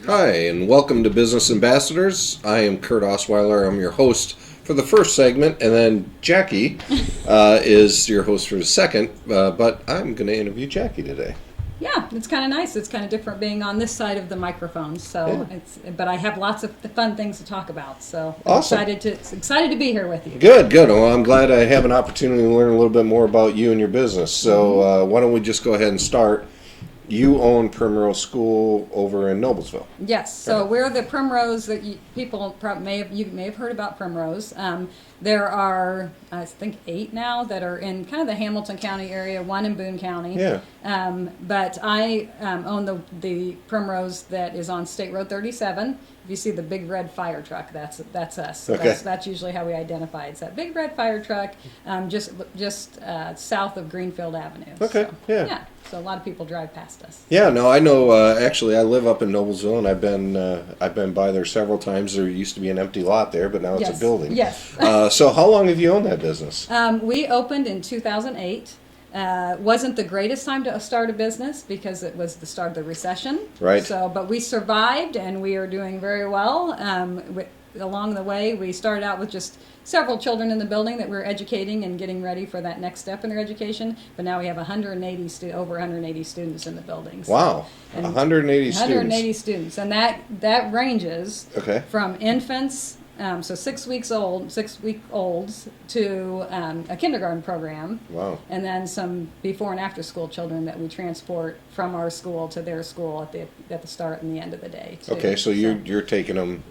Hi, and welcome to Business Ambassadors. I am Curt Osweiler. I'm your host for the first segment, and then Jackie is your host for the second, but I'm going to interview Jackie today. Yeah, it's kind of nice. It's kind of different being on this side of the microphone. So, Yeah. but I have lots of fun things to talk about. So, Awesome. excited to be here with you. Good. Well, I'm glad I have an opportunity to learn a little bit more about you and your business. So, why don't we just go ahead and start? You own Primrose School over in Noblesville. Yes, so we're the Primrose that people may have heard about Primrose. There are, I think, 8 now that are in kind of the Hamilton County area, 1 in Boone County. Yeah. But I own the Primrose that is on State Road 37. If you see the big red fire truck, that's us. So Okay. that's usually how we identify. It's that big red fire truck just south of Greenfield Avenue. Okay, So, yeah. So a lot of people drive past us. Yeah, no, I know. Actually, I live up in Noblesville, and I've been by there several times. There used to be an empty lot there, but now it's a building. Yes. So, how long have you owned that business? We opened in 2008. Wasn't the greatest time to start a business because it was the start of the recession. Right. So, but we survived, and we are doing very well. Along the way, we started out with just several children in the building that we're educating and getting ready for that next step in their education. But now we have over 180 students in the building. So, Wow, 180 students. 180 students, and that ranges from infants. So 6-week-olds to a kindergarten program. Wow. And then some before and after school children that we transport from our school to their school at the start and the end of the day, too. Okay, so you're taking them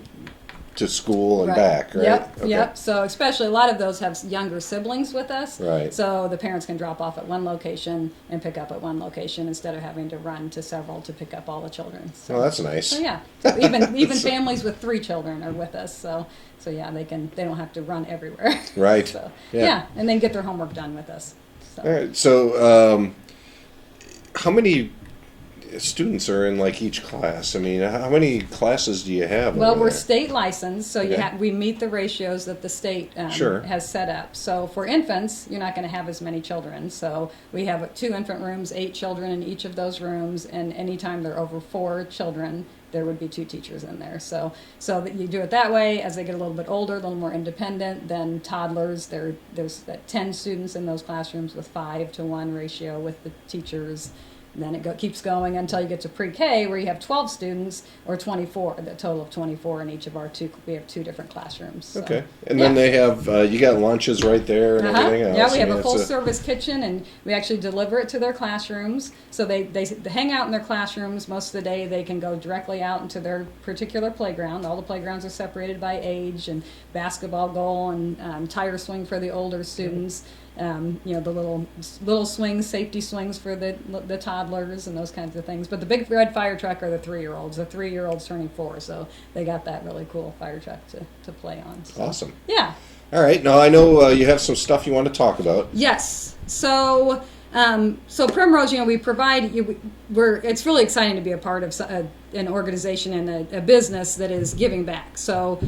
to school and back, right? Yep, okay. yep. So especially a lot of those have younger siblings with us. Right. So the parents can drop off at one location and pick up at one location instead of having to run to several to pick up all the children. So, Oh, that's nice. So yeah, so even families with 3 children are with us. So yeah, they don't have to run everywhere. Right. So Yeah. and then get their homework done with us. So. All right. So, how many students are in like each class? I mean, how many classes do you have? Well, over we're there? state licensed, so Okay. we meet the ratios that the state Sure. has set up. So for infants, you're not going to have as many children. So we have 2 infant rooms, 8 children in each of those rooms, and anytime they're over 4 children, there would be 2 teachers in there. So that you do it that way. As they get a little bit older, a little more independent, then toddlers, there's 10 students in those classrooms with 5-to-1 ratio with the teachers. And then it keeps going until you get to pre-K, where you have 12 students or 24, the total of 24 in each of our 2. We have 2 different classrooms. So. Okay, and then they have you got lunches right there and everything else. Yeah, we have I mean, a full-service kitchen, and we actually deliver it to their classrooms. So they hang out in their classrooms most of the day. They can go directly out into their particular playground. All the playgrounds are separated by age, and basketball goal and tire swing for the older students. The little swings, safety swings for the toddlers and those kinds of things. But the big red fire truck are the 3-year-olds. The 3-year-olds turning 4, so they got that really cool fire truck to play on. So. Awesome. Yeah. All right. Now I know you have some stuff you want to talk about. Yes. So Primrose, we provide. It's really exciting to be a part of an organization and a business that is giving back. So,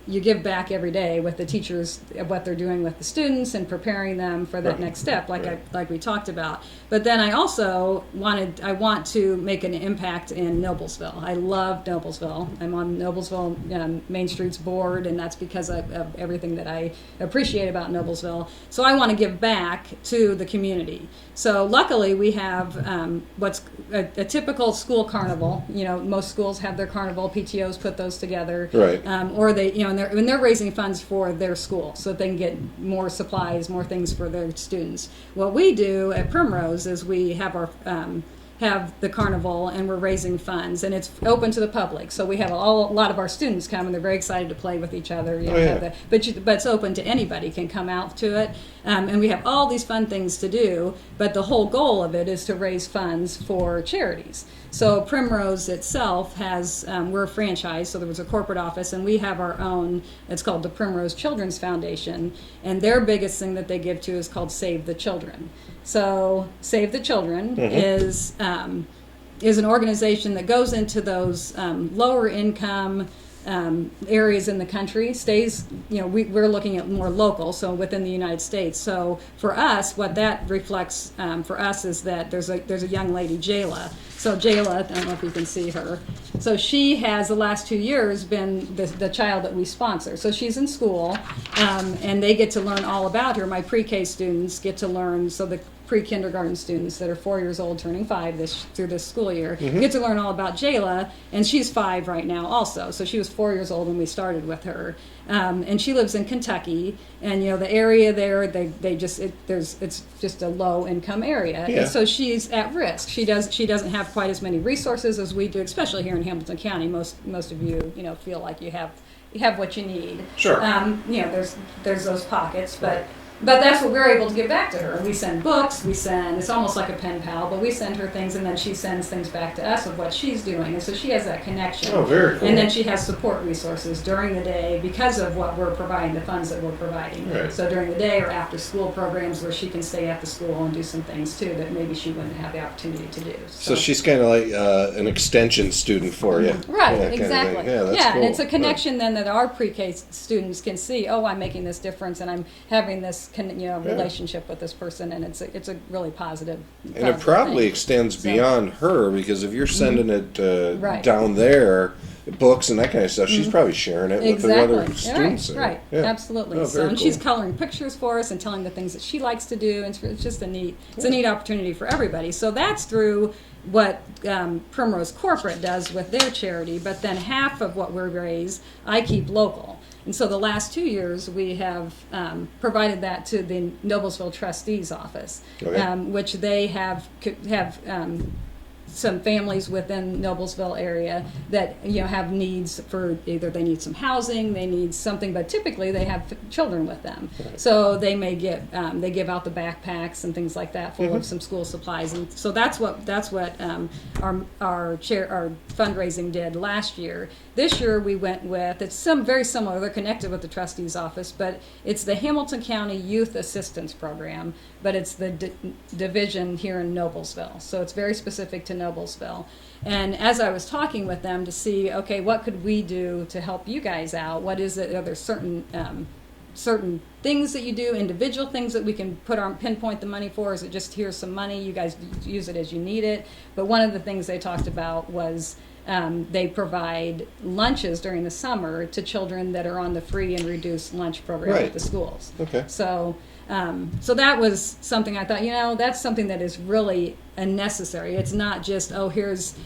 you give back every day with the teachers, what they're doing with the students and preparing them for that next step, like we talked about. But then I also want to make an impact in Noblesville. I love Noblesville. I'm on Noblesville Main Street's board, and that's because of everything that I appreciate about Noblesville. So I want to give back to the community. So luckily we have what's a typical school carnival. Most schools have their carnival. PTOs put those together, Right. Or they, and they're raising funds for their school so that they can get more supplies, more things for their students. What we do at Primrose is we have the carnival, and we're raising funds, and it's open to the public. So we have a lot of our students come, and they're very excited to play with each other. But it's open to anybody can come out to it, and we have all these fun things to do. But the whole goal of it is to raise funds for charities. So Primrose itself has, we're a franchise, so there was a corporate office, and we have our own, it's called the Primrose Children's Foundation, and their biggest thing that they give to is called Save the Children. So Save the Children is an organization that goes into those lower income areas in the country, stays, we're looking at more local, so within the United States. So for us, what that reflects for us is that there's a young lady, Jayla. So Jayla, I don't know if you can see her. So she has the last 2 years been the child that we sponsor. So she's in school, and they get to learn all about her. My pre-K students get to learn, so the pre-kindergarten students that are 4 years old turning 5 through this school year get to learn all about Jayla, and she's 5 right now also. So she was 4 years old when we started with her, and she lives in Kentucky, and the area there it's just a low income area, and so she's at risk. She doesn't have quite as many resources as we do, especially here in Hamilton County. Most of you feel like you have what you need. Sure. There's those pockets, but that's what we're able to give back to her. We send books, it's almost like a pen pal, but we send her things, and then she sends things back to us of what she's doing. And so she has that connection. Oh, very cool. And then she has support resources during the day because of what we're providing, the funds that we're providing. Right. So during the day or after school programs where she can stay at the school and do some things too that maybe she wouldn't have the opportunity to do. So she's kind of like an extension student for you. Right, Yeah, exactly. Yeah, that's cool. And it's a connection then that our pre-K students can see, oh, I'm making this difference and I'm having this relationship with this person, and it's a really positive. And it probably thing. extends beyond her, because if you're sending it Right. down there, books and that kind of stuff, she's probably sharing it with the other students. Right, Yeah. absolutely. Oh, So, and cool. she's coloring pictures for us and telling the things that she likes to do, and it's just a neat opportunity for everybody. So that's through what Primrose Corporate does with their charity, but then half of what we raise, I keep local. And so the last 2 years, we have provided that to the Noblesville Trustees Office, which they have some families within Noblesville area that have needs for either they need some housing, they need something, but typically they have children with them. Right. So they may get they give out the backpacks and things like that full of some school supplies, and so that's what our fundraising did last year. This year we went with very similar. They're connected with the trustees office, but it's the Hamilton County Youth Assistance Program, but it's the division here in Noblesville. So it's very specific to Noblesville. And as I was talking with them to see, okay, what could we do to help you guys out? What is it? Are there certain things that you do, individual things that we can pinpoint the money for? Is it just here's some money, you guys use it as you need it? But one of the things they talked about was they provide lunches during the summer to children that are on the free and reduced lunch program at the schools. Okay. So that was something I thought, that's something that is really necessary. It's not just,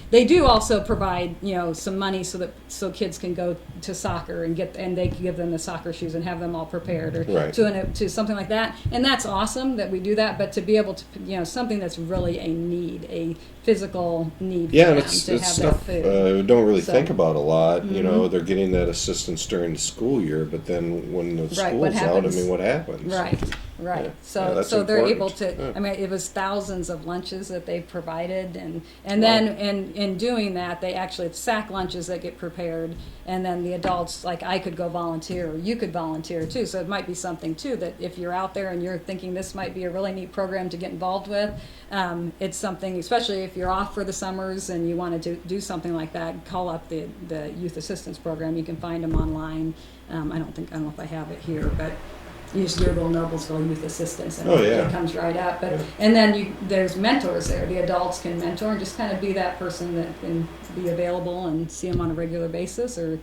they do also provide, some money so kids can go to soccer and they can give them the soccer shoes and have them all prepared or to something like that. And that's awesome that we do that, but to be able to, something that's really a need, a physical need for them to have stuff that food. We don't really think about a lot. They're getting that assistance during the school year, but then when the school's out, what happens? Right. Yeah. So they're important. able to. Yeah. I mean, it was thousands of lunches that they provided, and then in doing that, they actually have sack lunches that get prepared, and then the adults, like I could go volunteer, or you could volunteer too. So it might be something too that if you're out there and you're thinking this might be a really neat program to get involved with, it's something, especially if you're off for the summers and you want to do something like that. Call up the Youth Assistance Program. You can find them online. I don't know if I have it here, but you just Google Noblesville Youth Assistance and it comes right up. But and then there's mentors there. The adults can mentor and just kind of be that person that can be available and see them on a regular basis or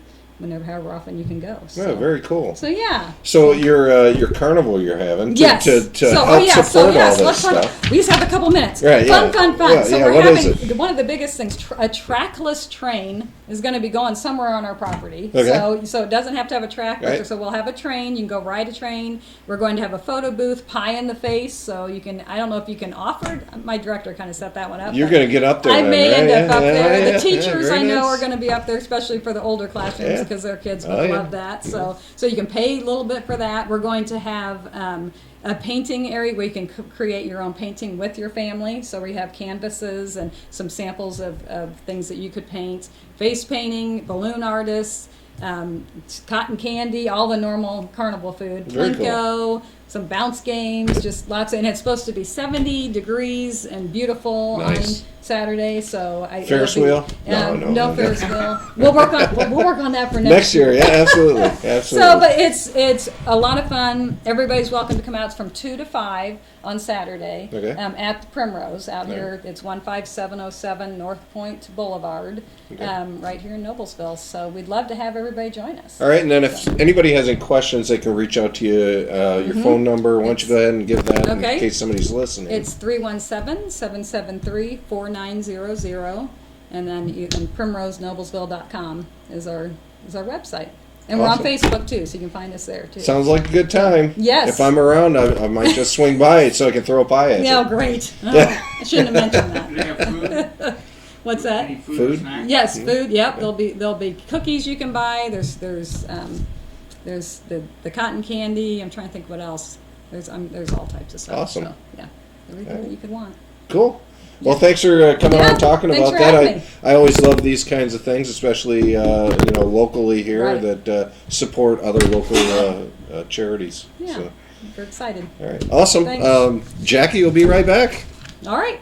however often you can go. So. Oh, very cool. So yeah. So your carnival you're having to help support all this stuff. We just have a couple minutes. Right, Fun. Yeah, so we're having one of the biggest things. A trackless train is going to be going somewhere on our property. Okay. So it doesn't have to have a track. Right. So we'll have a train. You can go ride a train. We're going to have a photo booth, pie in the face. So you can. I don't know if you can offer. My director kind of set that one up. You're going to get up there. I may end up up there. Yeah, the teachers I know nice. are going to be up there, especially for the older classrooms because their kids would love that. So you can pay a little bit for that. We're going to have a painting area where you can create your own painting with your family. So we have canvases and some samples of things that you could paint. Face painting, balloon artists, cotton candy, all the normal carnival food. Very Plinko, some bounce games, just lots. And it's supposed to be 70 degrees and beautiful Nice. on Saturday. So Ferris wheel? No Ferris wheel. We'll work on that for Next year. Yeah, absolutely, absolutely. So, but it's a lot of fun. Everybody's welcome to come out. It's from 2 to 5 on Saturday. Okay. At the Primrose out Okay. here. It's 15707 North Point Boulevard, Okay. right here in Noblesville. So we'd love to have everybody join us. All right, and then if anybody has any questions, they can reach out to you. Your phone number. Why don't you go ahead and give that Okay. in case somebody's listening? It's 317-773-4900, and then primrosenoblesville.com is our website. And we're on Awesome. Facebook too, so you can find us there too. Sounds like a good time. Yes. If I'm around, I might just swing by it so I can throw a pie at you. Yeah, great. Oh, I shouldn't have mentioned Do they that. have food? What's that? Any food, Food? or snacks? Yes, food. Yep, there'll be cookies you can buy. There's the cotton candy. I'm trying to think what else. There's all types of stuff. Awesome. So, yeah, everything that you could want. Cool. Well, thanks for coming on Yeah, and talking thanks about for that. having me. I always love these kinds of things, especially locally here Right. that support other local charities. Yeah, So, we're excited. all right, awesome. Thanks. Jackie will be right back. All right.